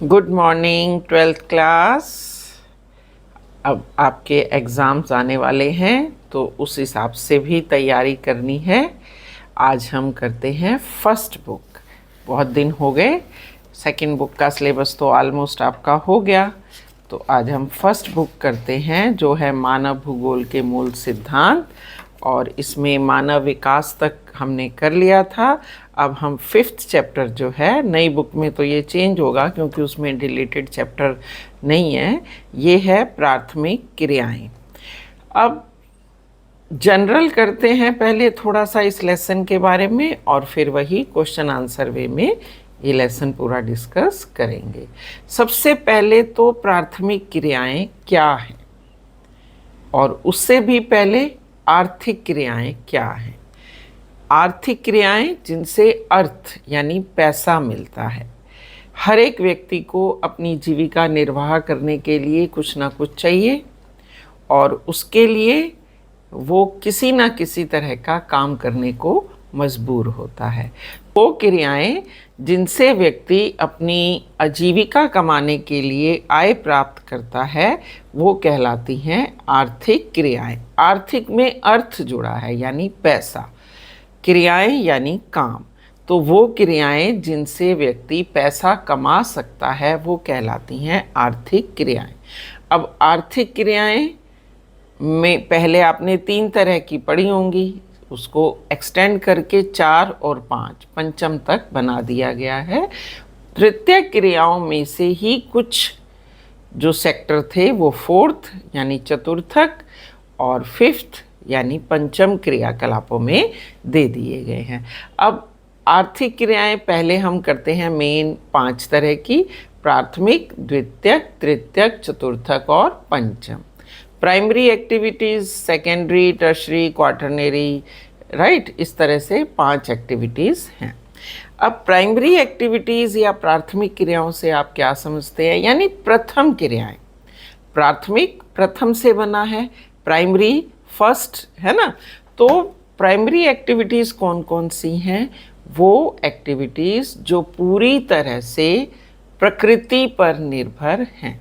Good morning twelfth class. अब आपके exams आने वाले हैं तो उस हिसाब से भी तैयारी करनी है। आज हम करते हैं फर्स्ट बुक। बहुत दिन हो गए, सेकंड बुक का सिलेबस तो ऑलमोस्ट आपका हो गया, तो आज हम फर्स्ट बुक करते हैं जो है मानव भूगोल के मूल सिद्धांत। और इसमें मानव विकास तक हमने कर लिया था। अब हम फिफ्थ चैप्टर जो है, नई बुक में तो ये चेंज होगा क्योंकि उसमें डिलीटेड चैप्टर नहीं है, ये है प्राथमिक क्रियाएं। अब जनरल करते हैं पहले थोड़ा सा इस लेसन के बारे में और फिर वही क्वेश्चन आंसर वे में ये लेसन पूरा डिस्कस करेंगे। सबसे पहले तो प्राथमिक क्रियाएं क्या हैं और उससे भी पहले आर्थिक क्रियाएं क्या हैं। आर्थिक क्रियाएं जिनसे अर्थ यानी पैसा मिलता है। हर एक व्यक्ति को अपनी जीविका निर्वाह करने के लिए कुछ ना कुछ चाहिए और उसके लिए वो किसी ना किसी तरह का काम करने को मजबूर होता है। वो क्रियाएं जिनसे व्यक्ति अपनी आजीविका कमाने के लिए आय प्राप्त करता है वो कहलाती हैं आर्थिक क्रियाएं। आर्थिक में अर्थ जुड़ा है यानी पैसा, क्रियाएं यानी काम। तो वो क्रियाएं जिनसे व्यक्ति पैसा कमा सकता है वो कहलाती हैं आर्थिक क्रियाएं। अब आर्थिक क्रियाएं में पहले आपने 3 तरह की पढ़ी होंगी, उसको एक्सटेंड करके 4 और 5 पंचम तक बना दिया गया है। तृतीय क्रियाओं में से ही कुछ जो सेक्टर थे वो फोर्थ यानी चतुर्थक और फिफ्थ यानी पंचम क्रियाकलापों में दे दिए गए हैं। अब आर्थिक क्रियाएं पहले हम करते हैं मेन 5 तरह की, प्राथमिक, द्वितीयक, तृतीयक, चतुर्थक और पंचम। Primary activities, secondary, tertiary, quaternary, right, इस तरह से 5 एक्टिविटीज़ हैं। अब प्राइमरी एक्टिविटीज़ या प्राथमिक क्रियाओं से आप क्या समझते हैं, यानी प्रथम क्रियाएं। प्राथमिक प्रथम से बना है, प्राइमरी फर्स्ट है ना। तो प्राइमरी एक्टिविटीज़ कौन कौन सी हैं? वो एक्टिविटीज़ जो पूरी तरह से प्रकृति पर निर्भर हैं।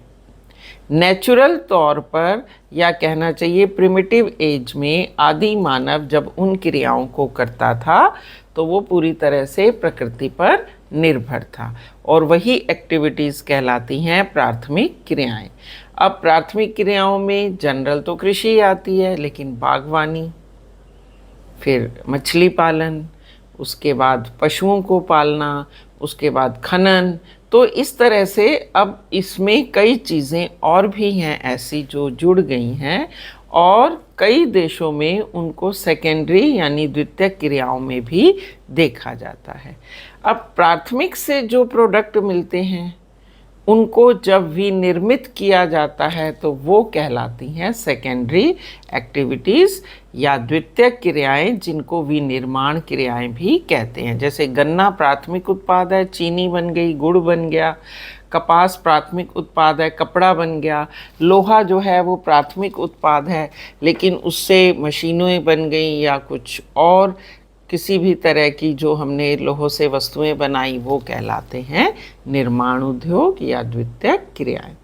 नेचुरल तौर पर, या कहना चाहिए प्रिमिटिव एज में आदि मानव जब उन क्रियाओं को करता था तो वो पूरी तरह से प्रकृति पर निर्भर था और वही एक्टिविटीज़ कहलाती हैं प्राथमिक क्रियाएं। अब प्राथमिक क्रियाओं में जनरल तो कृषि आती है, लेकिन बागवानी, फिर मछली पालन, उसके बाद पशुओं को पालना, उसके बाद खनन। तो इस तरह से अब इसमें कई चीज़ें और भी हैं ऐसी जो जुड़ गई हैं और कई देशों में उनको सेकेंडरी यानी द्वितीयक क्रियाओं में भी देखा जाता है। अब प्राथमिक से जो प्रोडक्ट मिलते हैं उनको जब विनिर्मित किया जाता है तो वो कहलाती हैं सेकेंडरी एक्टिविटीज़ या द्वितीयक क्रियाएं, जिनको विनिर्माण क्रियाएं भी कहते हैं। जैसे गन्ना प्राथमिक उत्पाद है, चीनी बन गई, गुड़ बन गया, कपास प्राथमिक उत्पाद है, कपड़ा बन गया, लोहा जो है वो प्राथमिक उत्पाद है लेकिन उससे मशीनें बन गई या कुछ और किसी भी तरह की जो हमने लोहों से वस्तुएं बनाई वो कहलाते हैं निर्माण उद्योग या द्वितीयक क्रियाएं।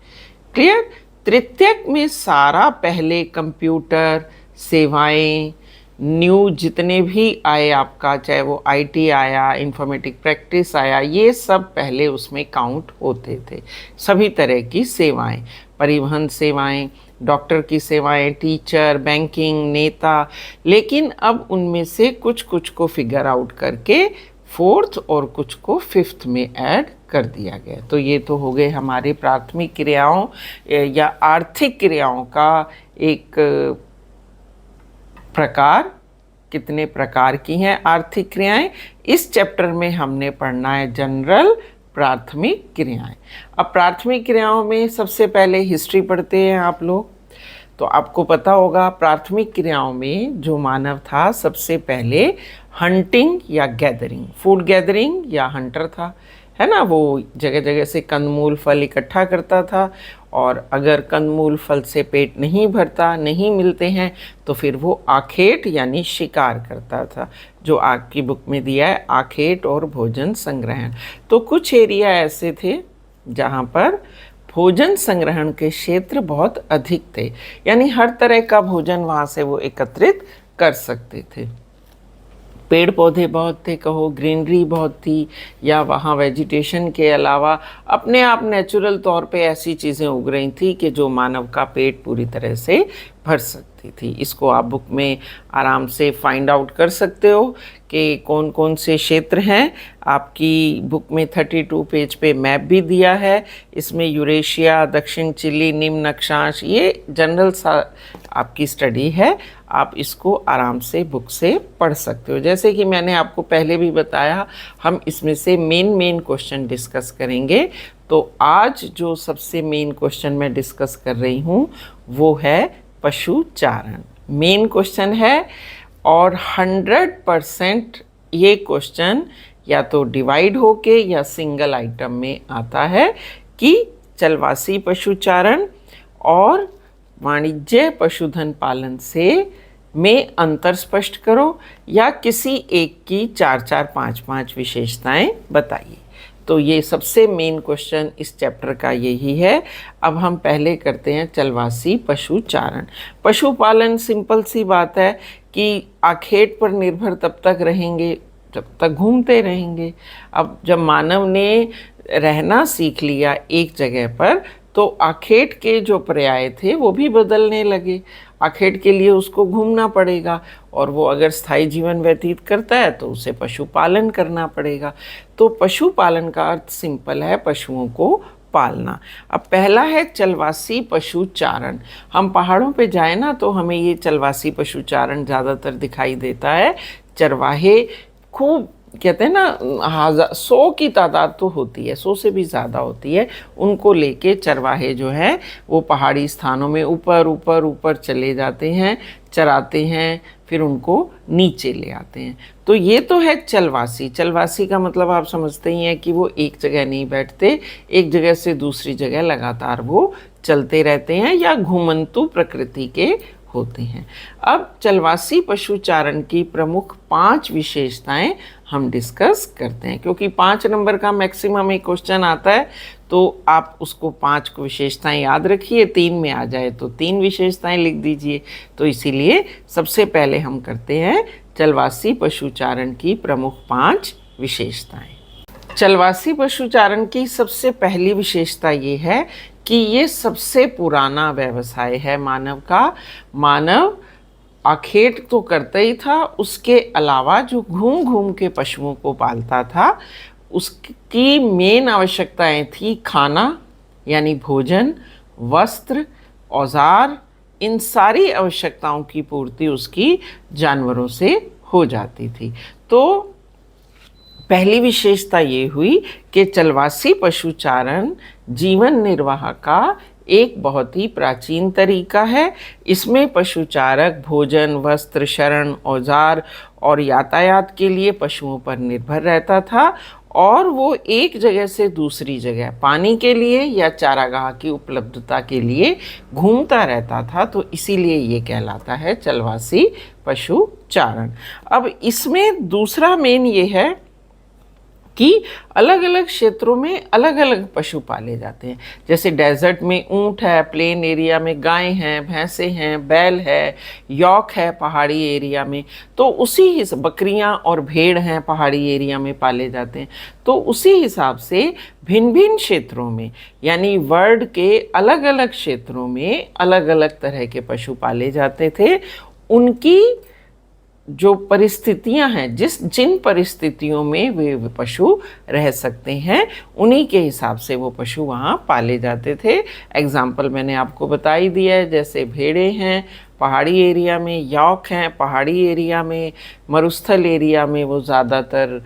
क्लियर? तृतीयक में सारा पहले कंप्यूटर, सेवाएं, न्यू जितने भी आए आपका, चाहे वो आईटी आया, इंफॉर्मेटिक प्रैक्टिस आया, ये सब पहले उसमें काउंट होते थे। सभी तरह की सेवाएं, परिवहन सेवाएं, डॉक्टर की सेवाएं, टीचर, बैंकिंग, नेता। लेकिन अब उनमें से कुछ कुछ को फिगर आउट करके फोर्थ और कुछ को फिफ्थ में ऐड कर दिया गया। तो ये तो हो गए हमारे प्राथमिक क्रियाओं या आर्थिक क्रियाओं का एक प्रकार। कितने प्रकार की हैं आर्थिक क्रियाएं? इस चैप्टर में हमने पढ़ना है जनरल प्राथमिक क्रियाएं। अब प्राथमिक क्रियाओं में सबसे पहले हिस्ट्री पढ़ते हैं आप लोग। तो आपको पता होगा प्राथमिक क्रियाओं में जो मानव था सबसे पहले हंटिंग या गैदरिंग, फूड गैदरिंग या हंटर था, है ना। वो जगह जगह से कंदमूल फल इकट्ठा करता था और अगर कंदमूल फल से पेट नहीं भरता, नहीं मिलते हैं, तो फिर वो आखेट यानी शिकार करता था, जो आपकी बुक में दिया है आखेट और भोजन संग्रहण। तो कुछ एरिया ऐसे थे जहाँ पर भोजन संग्रहण के क्षेत्र बहुत अधिक थे, यानी हर तरह का भोजन वहाँ से वो एकत्रित कर सकते थे। पेड़ पौधे बहुत थे, कहो ग्रीनरी बहुत थी, या वहाँ वेजिटेशन के अलावा अपने आप नेचुरल तौर पे ऐसी चीज़ें उग रही थी कि जो मानव का पेट पूरी तरह से भर सकती थी। इसको आप बुक में आराम से फाइंड आउट कर सकते हो कि कौन कौन से क्षेत्र हैं। आपकी बुक में 32 पेज पे मैप भी दिया है। इसमें यूरेशिया, दक्षिण चिली, निम्न अक्षांश, ये जनरल सा आपकी स्टडी है। आप इसको आराम से बुक से पढ़ सकते हो। जैसे कि मैंने आपको पहले भी बताया, हम इसमें से मेन क्वेश्चन डिस्कस करेंगे। तो आज जो सबसे मेन क्वेश्चन मैं डिस्कस कर रही हूँ वो है पशु चारण। मेन क्वेश्चन है और 100% ये क्वेश्चन या तो डिवाइड होके या सिंगल आइटम में आता है कि चलवासी पशुचारण और वाणिज्य पशुधन पालन से में अंतर स्पष्ट करो, या किसी एक की 4-4, 5-5 विशेषताएं बताइए। तो ये सबसे मेन क्वेश्चन इस चैप्टर का यही है। अब हम पहले करते हैं चलवासी पशुचारण। पशुपालन सिंपल सी बात है कि आखेट पर निर्भर तब तक रहेंगे जब तक घूमते रहेंगे। अब जब मानव ने रहना सीख लिया एक जगह पर, तो आखेट के जो पर्याय थे वो भी बदलने लगे। आखेट के लिए उसको घूमना पड़ेगा, और वो अगर स्थायी जीवन व्यतीत करता है तो उसे पशुपालन करना पड़ेगा। तो पशुपालन का अर्थ सिंपल है, पशुओं को पालना। अब पहला है चलवासी पशुचारण। हम पहाड़ों पे जाए ना तो हमें ये चलवासी पशुचारण ज़्यादातर दिखाई देता है। चरवाहे खूब, कहते हैं ना, 100 की तादाद तो होती है, 100 से भी ज़्यादा होती है। उनको लेके चरवाहे जो हैं वो पहाड़ी स्थानों में ऊपर ऊपर ऊपर चले जाते हैं, चराते हैं, फिर उनको नीचे ले आते हैं। तो ये तो है चलवासी। चलवासी का मतलब आप समझते ही हैं कि वो एक जगह नहीं बैठते, एक जगह से दूसरी जगह लगातार वो चलते रहते हैं या घुमंतु प्रकृति के होते हैं। अब चलवासी पशुचारण की प्रमुख 5 विशेषताएं हम डिस्कस करते हैं, क्योंकि 5 नंबर का मैक्सिमम एक क्वेश्चन आता है, तो आप उसको 5 विशेषताएं याद रखिए। 3 में आ जाए तो 3 विशेषताएं लिख दीजिए। तो इसीलिए सबसे पहले हम करते हैं चलवासी पशुचारण की प्रमुख 5 विशेषताएं। चलवासी पशुचारण की सबसे पहली विशेषता ये है कि ये सबसे पुराना व्यवसाय है मानव का। मानव आखेट तो करता ही था, उसके अलावा जो घूम घूम के पशुओं को पालता था, उसकी मेन आवश्यकताएं थी खाना यानी भोजन, वस्त्र, औजार। इन सारी आवश्यकताओं की पूर्ति उसकी जानवरों से हो जाती थी। तो पहली विशेषता ये हुई कि चलवासी पशुचारण जीवन निर्वाह का एक बहुत ही प्राचीन तरीका है। इसमें पशुचारक भोजन, वस्त्र, शरण, औजार और यातायात के लिए पशुओं पर निर्भर रहता था, और वो एक जगह से दूसरी जगह पानी के लिए या चारागाह की उपलब्धता के लिए घूमता रहता था। तो इसीलिए ये कहलाता है चलवासी पशुचारण। अब इसमें दूसरा मेन ये है कि अलग अलग क्षेत्रों में अलग अलग पशु पाले जाते हैं। जैसे डेजर्ट में ऊंट है, प्लेन एरिया में गाय हैं, भैंसे हैं, बैल है, यॉक है पहाड़ी एरिया में, तो उसी ही बकरियां और भेड़ हैं पहाड़ी एरिया में पाले जाते हैं। तो उसी हिसाब से भिन्न भिन्न क्षेत्रों में, यानी वर्ल्ड के अलग अलग क्षेत्रों में अलग अलग तरह के पशु पाले जाते थे। उनकी जो परिस्थितियां हैं, जिन परिस्थितियों में वे पशु रह सकते हैं, उन्हीं के हिसाब से वो पशु वहाँ पाले जाते थे। एग्जाम्पल मैंने आपको बता ही दिया है, जैसे भेड़े हैं पहाड़ी एरिया में, यॉक हैं पहाड़ी एरिया में, मरुस्थल एरिया में वो ज़्यादातर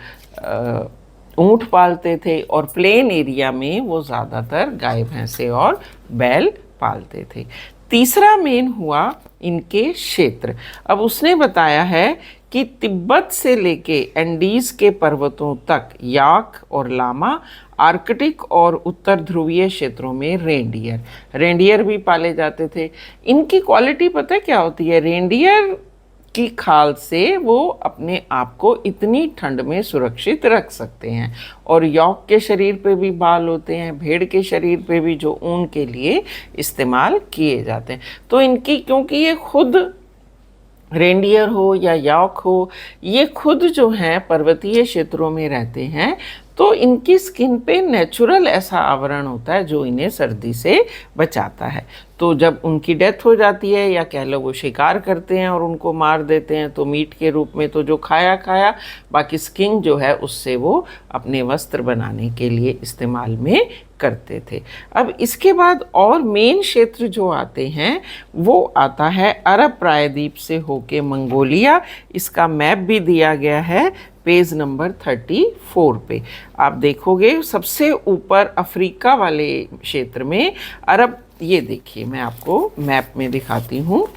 ऊँट पालते थे, और प्लेन एरिया में वो ज़्यादातर गाय भैंसे और बैल पालते थे। तीसरा मेन हुआ इनके क्षेत्र। अब उसने बताया है कि तिब्बत से लेके एंडीज के पर्वतों तक याक और लामा, आर्कटिक और उत्तर ध्रुवीय क्षेत्रों में रेंडियर भी पाले जाते थे। इनकी क्वालिटी पता है क्या होती है? रेंडियर की खाल से वो अपने आप को इतनी ठंड में सुरक्षित रख सकते हैं। और यॉक के शरीर पे भी बाल होते हैं, भेड़ के शरीर पे भी, जो ऊन के लिए इस्तेमाल किए जाते हैं। तो इनकी, क्योंकि ये खुद रेंडियर हो या यॉक हो, ये खुद जो हैं पर्वतीय क्षेत्रों में रहते हैं, तो इनकी स्किन पे नेचुरल ऐसा आवरण होता है जो इन्हें सर्दी से बचाता है। तो जब उनकी डेथ हो जाती है, या कह लो वो शिकार करते हैं और उनको मार देते हैं, तो मीट के रूप में तो जो खाया खाया, बाकी स्किन जो है उससे वो अपने वस्त्र बनाने के लिए इस्तेमाल में करते थे। अब इसके बाद और मेन क्षेत्र जो आते हैं वो आता है अरब प्रायद्वीप से होके मंगोलिया। इसका मैप भी दिया गया है पेज नंबर 34 पे। आप देखोगे सबसे ऊपर अफ्रीका वाले क्षेत्र में अरब, ये देखिए मैं आपको मैप में दिखाती हूँ,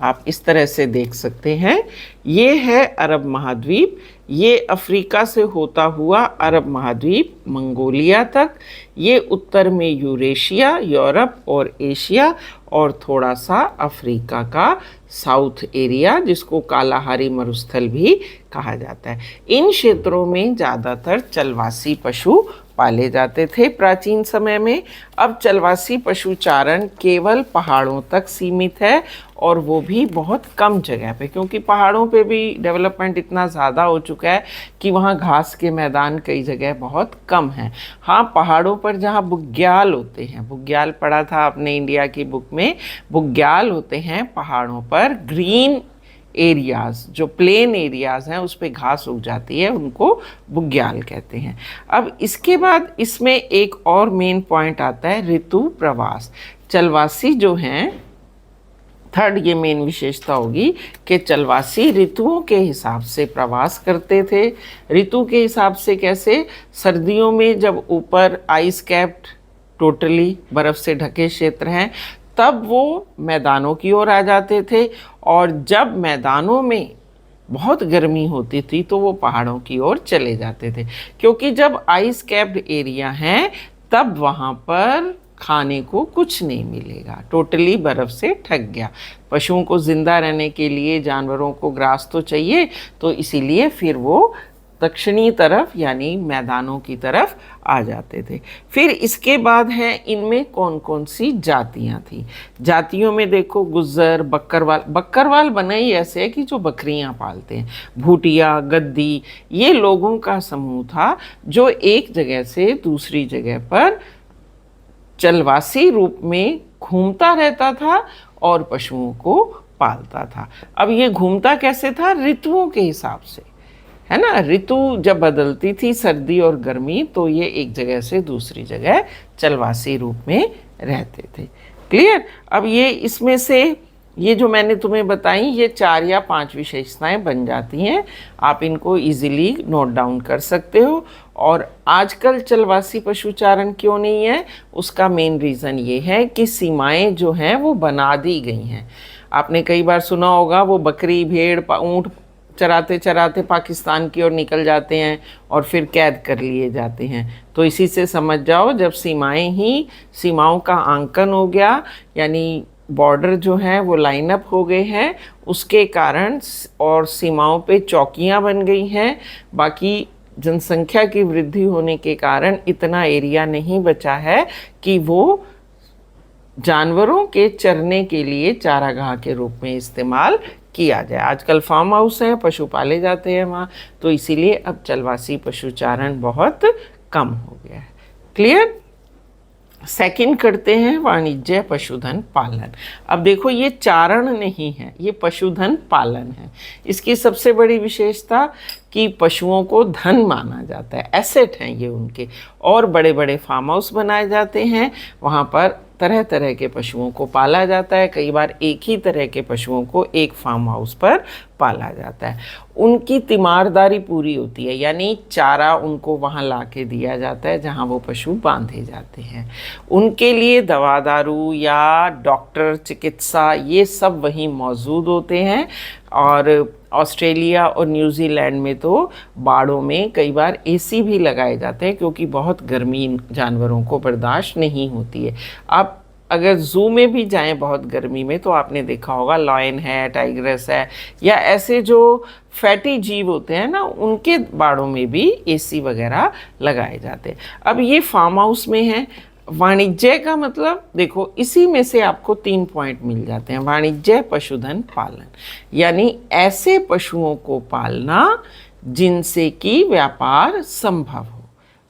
आप इस तरह से देख सकते हैं। ये है अरब महाद्वीप, ये अफ्रीका से होता हुआ अरब महाद्वीप मंगोलिया तक, ये उत्तर में यूरेशिया, यूरोप और एशिया, और थोड़ा सा अफ्रीका का साउथ एरिया जिसको कालाहारी मरुस्थल भी कहा जाता है। इन क्षेत्रों में ज़्यादातर चलवासी पशु पाले जाते थे प्राचीन समय में। अब चलवासी पशुचारण केवल पहाड़ों तक सीमित है, और वो भी बहुत कम जगह पे, क्योंकि पहाड़ों पे भी डेवलपमेंट इतना ज़्यादा हो चुका है कि वहाँ घास के मैदान कई जगह बहुत कम हैं। हाँ, पहाड़ों पर जहाँ बुग्याल होते हैं, बुग्याल पढ़ा था आपने इंडिया की बुक में, बुग्याल होते हैं पहाड़ों पर, ग्रीन एरियाज़, जो प्लेन एरियाज़ हैं उस पे घास उग जाती है, उनको बुग्याल कहते हैं। अब इसके बाद इसमें एक और मेन पॉइंट आता है ऋतु प्रवास। चलवासी जो हैं, थर्ड ये मेन विशेषता होगी कि चलवासी ऋतुओं के हिसाब से प्रवास करते थे। ऋतु के हिसाब से कैसे? सर्दियों में जब ऊपर आइस कैप्ड, टोटली बर्फ़ से ढके क्षेत्र हैं, तब वो मैदानों की ओर आ जाते थे, और जब मैदानों में बहुत गर्मी होती थी तो वो पहाड़ों की ओर चले जाते थे, क्योंकि जब आइस कैप्ड एरिया हैं तब वहाँ पर खाने को कुछ नहीं मिलेगा, टोटली बर्फ़ से ढक गया। पशुओं को ज़िंदा रहने के लिए, जानवरों को ग्रास तो चाहिए, तो इसीलिए फिर वो दक्षिणी तरफ यानी मैदानों की तरफ आ जाते थे। फिर इसके बाद है इनमें कौन कौन सी जातियां थी। जातियों में देखो गुज्जर, बक्करवाल, बक्करवाल बना ही ऐसे है कि जो बकरियां पालते हैं, भूटिया, गद्दी, ये लोगों का समूह था जो एक जगह से दूसरी जगह पर चलवासी रूप में घूमता रहता था और पशुओं को पालता था। अब ये घूमता कैसे था? ऋतुओं के हिसाब से, है ना। ऋतु जब बदलती थी, सर्दी और गर्मी, तो ये एक जगह से दूसरी जगह चलवासी रूप में रहते थे। क्लियर? अब ये इसमें से ये जो मैंने तुम्हें बताई, ये 4 या 5 विशेषताएं बन जाती हैं। आप इनको इजीली नोट डाउन कर सकते हो। और आजकल चलवासी पशुचारण क्यों नहीं है, उसका मेन रीज़न ये है कि सीमाएं जो हैं वो बना दी गई हैं। आपने कई बार सुना होगा, वो बकरी, भेड़, ऊँट चराते चराते पाकिस्तान की ओर निकल जाते हैं और फिर कैद कर लिए जाते हैं। तो इसी से समझ जाओ, जब सीमाओं का आंकन हो गया, यानी बॉर्डर जो हैं वो लाइन अप हो गए हैं, उसके कारण, और सीमाओं पे चौकियां बन गई हैं, बाकी जनसंख्या की वृद्धि होने के कारण इतना एरिया नहीं बचा है कि वो जानवरों के चरने के लिए चारागाह के रूप में इस्तेमाल किया जाए। आजकल फार्म हाउस हैं, पशु पाले जाते हैं वहाँ, तो इसीलिए अब चलवासी पशुचारण बहुत कम हो गया है। क्लियर? सेकंड करते हैं वाणिज्य पशुधन पालन। अब देखो, ये चारण नहीं है, ये पशुधन पालन है। इसकी सबसे बड़ी विशेषता कि पशुओं को धन माना जाता है, एसेट हैं ये उनके, और बड़े बड़े फार्म हाउस बनाए जाते हैं, वहाँ पर तरह तरह के पशुओं को पाला जाता है। कई बार एक ही तरह के पशुओं को एक फार्म हाउस पर पाला जाता है। उनकी तीमारदारी पूरी होती है, यानी चारा उनको वहाँ ला के दिया जाता है जहाँ वो पशु बांधे जाते हैं। उनके लिए दवा दारू या डॉक्टर, चिकित्सा, ये सब वहीं मौजूद होते हैं। और ऑस्ट्रेलिया और न्यूजीलैंड में तो बाड़ों में कई बार एसी भी लगाए जाते हैं, क्योंकि बहुत गर्मी जानवरों को बर्दाश्त नहीं होती है। अब अगर जू में भी जाएं बहुत गर्मी में तो आपने देखा होगा लायन है, टाइग्रेस है, या ऐसे जो फैटी जीव होते हैं ना, उनके बाड़ों में भी एसी वगैरह लगाए जाते हैं। अब ये फार्म हाउस में है। वाणिज्य का मतलब देखो, इसी में से आपको 3 पॉइंट मिल जाते हैं। वाणिज्य पशुधन पालन, यानी ऐसे पशुओं को पालना जिनसे कि व्यापार संभव हो,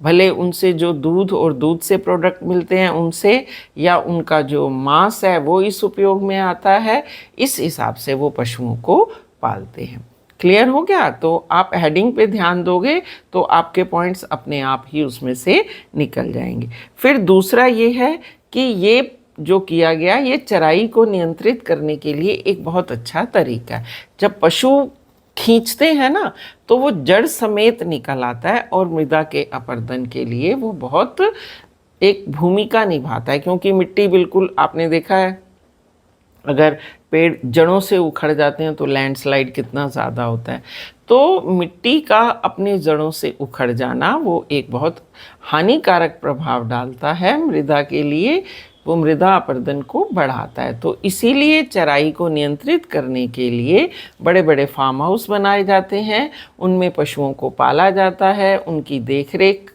भले उनसे जो दूध और दूध से प्रोडक्ट मिलते हैं उनसे, या उनका जो मांस है वो इस उपयोग में आता है, इस हिसाब से वो पशुओं को पालते हैं। क्लियर हो गया? तो आप हेडिंग पे ध्यान दोगे तो आपके पॉइंट्स अपने आप ही उसमें से निकल जाएंगे। फिर दूसरा ये है कि ये जो किया गया, ये चराई को नियंत्रित करने के लिए एक बहुत अच्छा तरीका है। जब पशु खींचते हैं ना तो वो जड़ समेत निकल आता है, और मृदा के अपर्दन के लिए वो बहुत एक भूमिका निभाता है, क्योंकि मिट्टी बिल्कुल, आपने देखा है अगर पेड़ जड़ों से उखड़ जाते हैं तो लैंडस्लाइड कितना ज़्यादा होता है। तो मिट्टी का अपनी जड़ों से उखड़ जाना वो एक बहुत हानिकारक प्रभाव डालता है मृदा के लिए, वो मृदा अपर्दन को बढ़ाता है। तो इसीलिए चराई को नियंत्रित करने के लिए बड़े बड़े फार्म हाउस बनाए जाते हैं, उनमें पशुओं को पाला जाता है, उनकी देखरेख,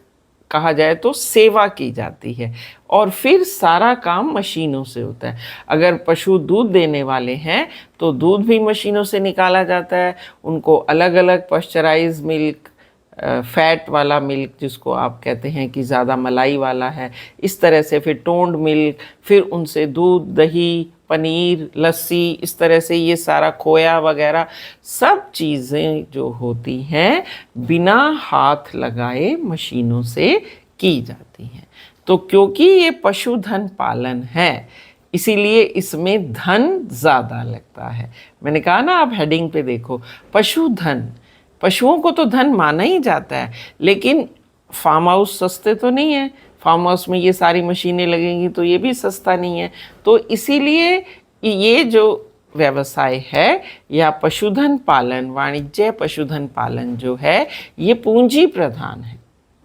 कहा जाए तो सेवा की जाती है, और फिर सारा काम मशीनों से होता है। अगर पशु दूध देने वाले हैं तो दूध भी मशीनों से निकाला जाता है, उनको अलग अलग पश्चराइज मिल्क, फैट वाला मिल्क जिसको आप कहते हैं कि ज़्यादा मलाई वाला है, इस तरह से फिर टोन्ड मिल्क, फिर उनसे दूध, दही, पनीर, लस्सी, इस तरह से ये सारा खोया वगैरह सब चीज़ें जो होती हैं बिना हाथ लगाए मशीनों से की जाती हैं। तो क्योंकि ये पशुधन पालन है इसीलिए इसमें धन ज़्यादा लगता है। मैंने कहा ना, आप हेडिंग पे देखो, पशुधन, पशुओं को तो धन माना ही जाता है, लेकिन फार्म हाउस सस्ते तो नहीं है। फार्म हाउस में ये सारी मशीनें लगेंगी तो ये भी सस्ता नहीं है। तो इसीलिए ये जो व्यवसाय है या पशुधन पालन, वाणिज्य पशुधन पालन जो है, ये पूंजी प्रधान है,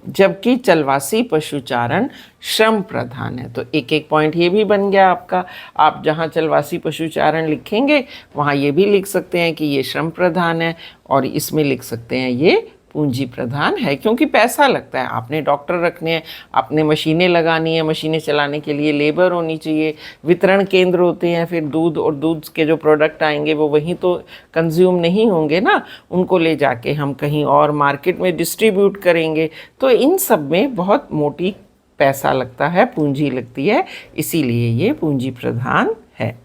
जबकि चलवासी पशुचारण श्रम प्रधान है। तो एक एक पॉइंट ये भी बन गया आपका। आप जहाँ चलवासी पशुचारण लिखेंगे वहाँ ये भी लिख सकते हैं कि ये श्रम प्रधान है, और इसमें लिख सकते हैं ये पूंजी प्रधान है, क्योंकि पैसा लगता है। आपने डॉक्टर रखने हैं, आपने मशीनें लगानी है, मशीनें चलाने के लिए लेबर होनी चाहिए, वितरण केंद्र होते हैं, फिर दूध और दूध के जो प्रोडक्ट आएंगे वो वहीं तो कंज्यूम नहीं होंगे ना, उनको ले जाके हम कहीं और मार्केट में डिस्ट्रीब्यूट करेंगे। तो इन सब में बहुत मोटी पैसा लगता है, पूंजी लगती है, इसीलिए ये पूंजी प्रधान है।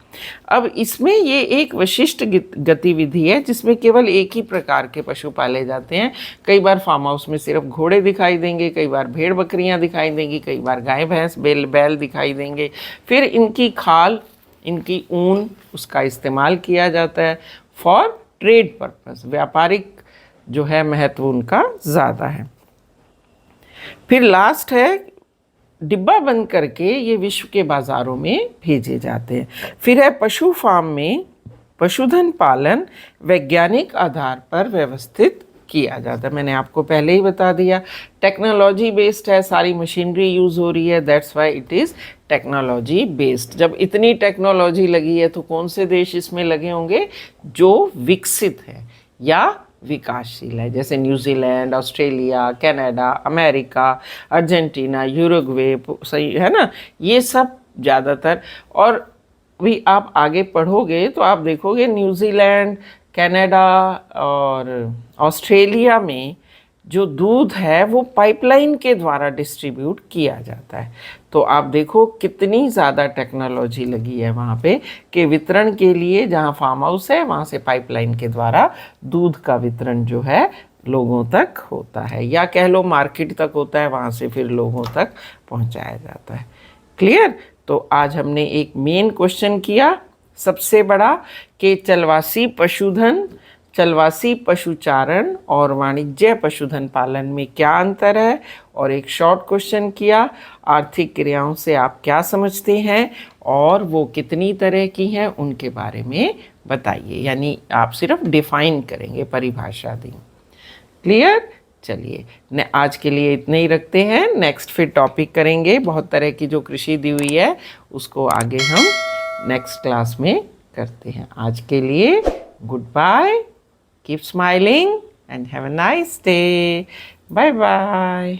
अब इसमें ये एक विशिष्ट गतिविधि है जिसमें केवल एक ही प्रकार के पशु पाले जाते हैं। कई बार फार्म हाउस में सिर्फ घोड़े दिखाई देंगे, कई बार भेड़ बकरियां दिखाई देंगी, कई बार गाय भैंस बैल दिखाई देंगे। फिर इनकी खाल, इनकी ऊन, उसका इस्तेमाल किया जाता है फॉर ट्रेड पर्पस, व्यापारिक जो है महत्व उनका ज़्यादा है। फिर लास्ट है, डिब्बा बंद करके ये विश्व के बाज़ारों में भेजे जाते हैं। फिर है पशु फार्म में पशुधन पालन वैज्ञानिक आधार पर व्यवस्थित किया जाता है। मैंने आपको पहले ही बता दिया, टेक्नोलॉजी बेस्ड है, सारी मशीनरी यूज़ हो रही है, that's why it is technology based. जब इतनी टेक्नोलॉजी लगी है तो कौन से देश इसमें लगे होंगे? जो विकसित है या विकासशील है, जैसे New Zealand, Australia, Canada, America, Argentina, Uruguay, सही है ना, ये सब ज़्यादातर। और भी आप आगे पढ़ोगे तो आप देखोगे न्यूजीलैंड, कनाडा और ऑस्ट्रेलिया में जो दूध है वो पाइपलाइन के द्वारा डिस्ट्रीब्यूट किया जाता है। तो आप देखो कितनी ज़्यादा टेक्नोलॉजी लगी है वहाँ पे कि वितरण के लिए, जहाँ फार्म हाउस है वहाँ से पाइपलाइन के द्वारा दूध का वितरण जो है लोगों तक होता है, या कह लो मार्केट तक होता है, वहाँ से फिर लोगों तक पहुँचाया जाता है। क्लियर? तो आज हमने एक मेन क्वेश्चन किया सबसे बड़ा कि चलवासी पशुचारण और वाणिज्य पशुधन पालन में क्या अंतर है, और एक शॉर्ट क्वेश्चन किया आर्थिक क्रियाओं से आप क्या समझते हैं और वो कितनी तरह की हैं उनके बारे में बताइए। यानी आप सिर्फ डिफाइन करेंगे, परिभाषा दी। क्लियर? चलिए आज के लिए इतने ही रखते हैं। नेक्स्ट फिर टॉपिक करेंगे, बहुत तरह की जो कृषि दी हुई है उसको आगे हम नेक्स्ट क्लास में करते हैं। आज के लिए goodbye, keep smiling and have a nice day, bye bye.